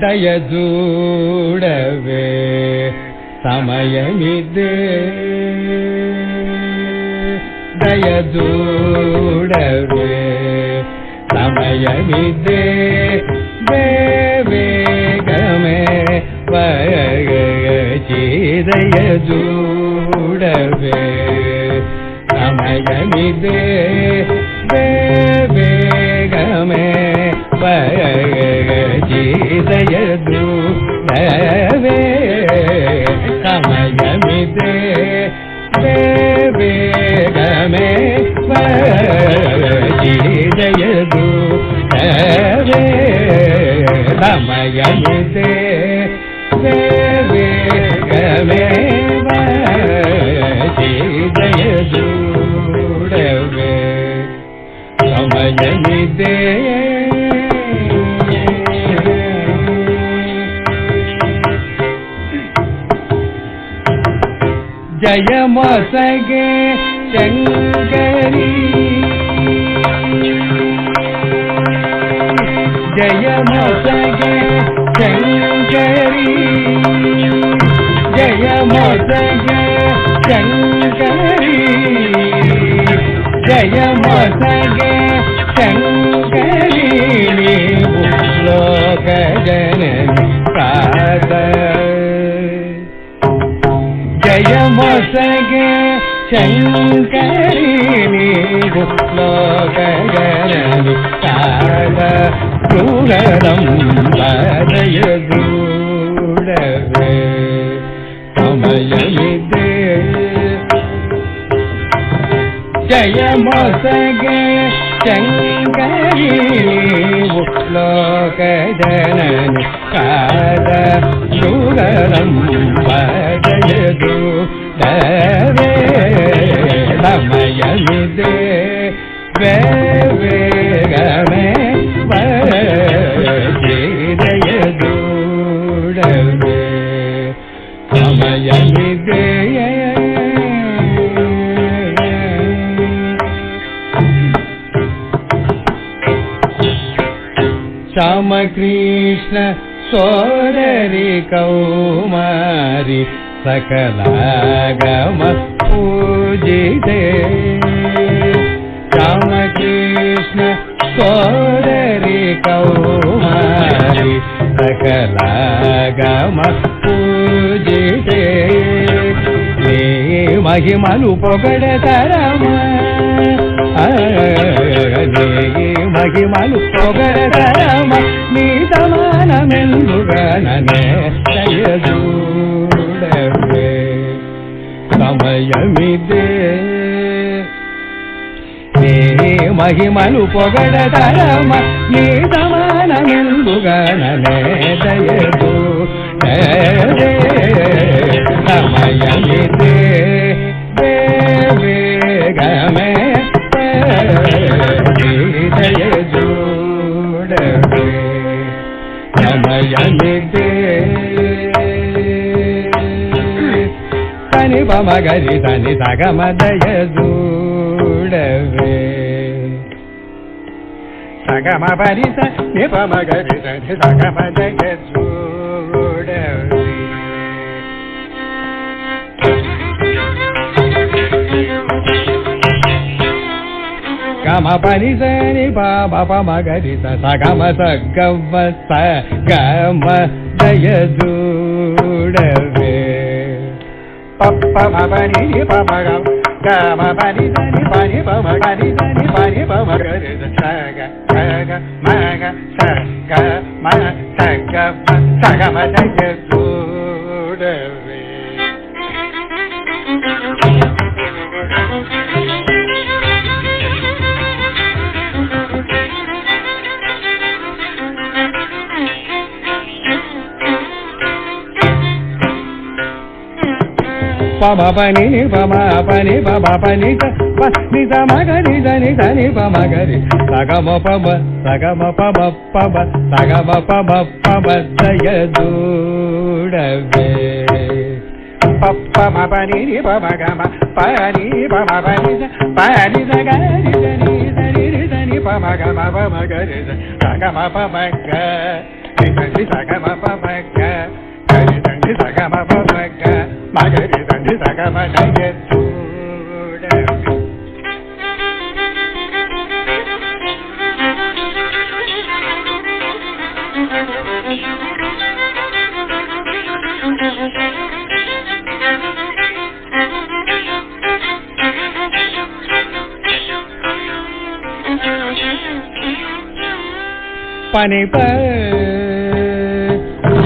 ದಯಜೂಡವೇ ಸಮಯವಿದೆ ದಯಜೂಡವೇ ಸಮಯವಿದೆ ಬೇಗಮೇ ದಯಜೂಡವೇ ಸಮಯವಿದೆ ಬೇಗಮೇ ದಯಜೂಡವೇ ಸಮಯವಿದೆ ಬೇಗಮೇ ದಯಜೂಡವೇ ಸಮಯವಿದೆ ಬೇಗಮೇ ದಯಜೂಡವೇ ಸಮಯವಿದೆ ಜಯ ಮೊಸಗೆ ಶಂಕರಿ ಜಯ ಮೊಸಗೆ ಶಂಕರಿ ಜಯ ಮೊಸಗೆ ಶಂಕರಿ ಜಯ ಮೊಸಗೆ ಶಂಕರಿ ನೀವು ಲೋಕ ಜನನಿ ಪಾದ ಜಯ ಮೊಸಗೆ ಶಂಕರಿ ನೀವು ಲೋಕ ಜನನಿ ಪಾದ ದಯಜೂಡವೇ ಸಮಯವಿದೆ ಜಯ ಮೊಸಗೆ ಶಂಕರಿ ನೀವು ಲೋಕ ಜನನಿ ಕಾದ ದಯಜೂಡವೇ ಸಮಯವಿದೆ ಬೇಗಮೇ ದಯಜೂಡವೇ ಸಮಯವಿದೆ ಶ್ಯಾಮಕೃಷ್ಣ ಸೋದರಿ ಕೌಮಾರಿ ಸಕಲಾಗಮ ಪೂಜಿತೆ ಶ್ಯಾಮಕೃಷ್ಣ ಸೋದರಿ ಕೌಮಾರಿ ಸಕಲಾಗಮ ಪೂಜಿತೆ ನೀ ಮಹಿಮನು ಪೊಗಡತರಮ ನೀ ಮಹಿಮನು ಪೊಗಡತರಮ ನೀ ಸಮಾನಮೆಂದುಗಣನೆ ದಯಜೂಡವೇ ಸಮಯವಿದೆ ನೀ ಮಹಿಮನು ಪೊಗಡತರಮ ನೀ ಸಮಾನಮೆಂದುಗಣನೆ ದಯಜೂಡವೇ ಸಮಯವಿದೆ ಬೇಗಮೇ ದಯಜೂಡವೇ ಸಮಯವಿದೆ ತನಿ ಪಮಗರಿ ತನಿ ಸಗಮ ದಯಜೂಡವೇ ಸಗಮ ಪರಿಸ ನಿ ಪಮಗರಿ ತನಿ ಸಗಮ ದಯಜೂಡವೇ ಗಮ ಪರಿಸನಿ ಪಾಪ ಪಮಗರಿಸ ಸಗಮ ಸಗಮ ಸಗಮ ದಯಜೂಡವೇ ಪಪ್ಪ ಮಪನಿ ಪಮಗ ಗಮ ಪರಿಸನಿ ಪನಿ ಪಮಗರಿಸನಿ ಪನಿ ಪಮಗರಿಸ ಸಗ ಸಗ ಮಗ ಸಗ ಮ ಸಗಮ ಸಗಮ ದಯಜೂಡವೇ పమ పని పమ పని పమ పని పని సమగరి దని దని పమగరి సగమ పమ పమ సగమ పమ దయజూడవే పమ పని పమ గమ పని పమ పని పని సగరి దని దని దని పమ గమ పమ గరి సగమ పమ గ దండి సగమ పమగ గరి దండి సగమ పమగ మగరి దండి సగమ నయతు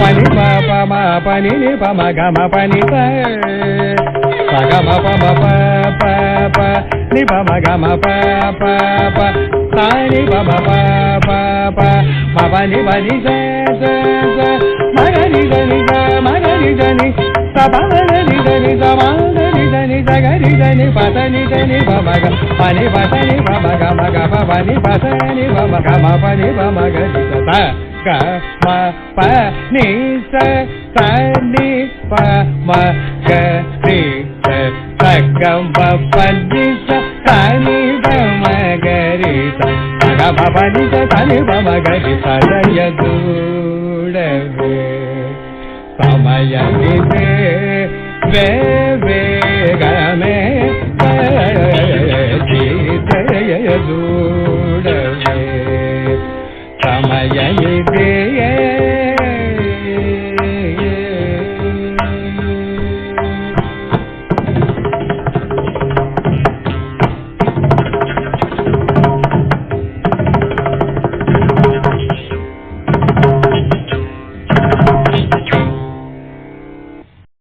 pani pa pa ma pani ni pa ma ga ma pani pa sa ga ma pa ma pa ni pa ma ga ma pa sa ni pa ma pa ma pa ni sa ma ga ni sa pa ni sa ma ni sa ga ni pa ni pa ma ga pa ni pa ma ga pa ni pa ni pa ma ga pa ni pa ma ga ni sa ga ma pa ni sa ni pa ma ga ni sa ga ma pa ni sa ni pa ma ga ni sa ga ma pa ni sa ni pa ma ga ni sa ya dudave samayagite ve ga me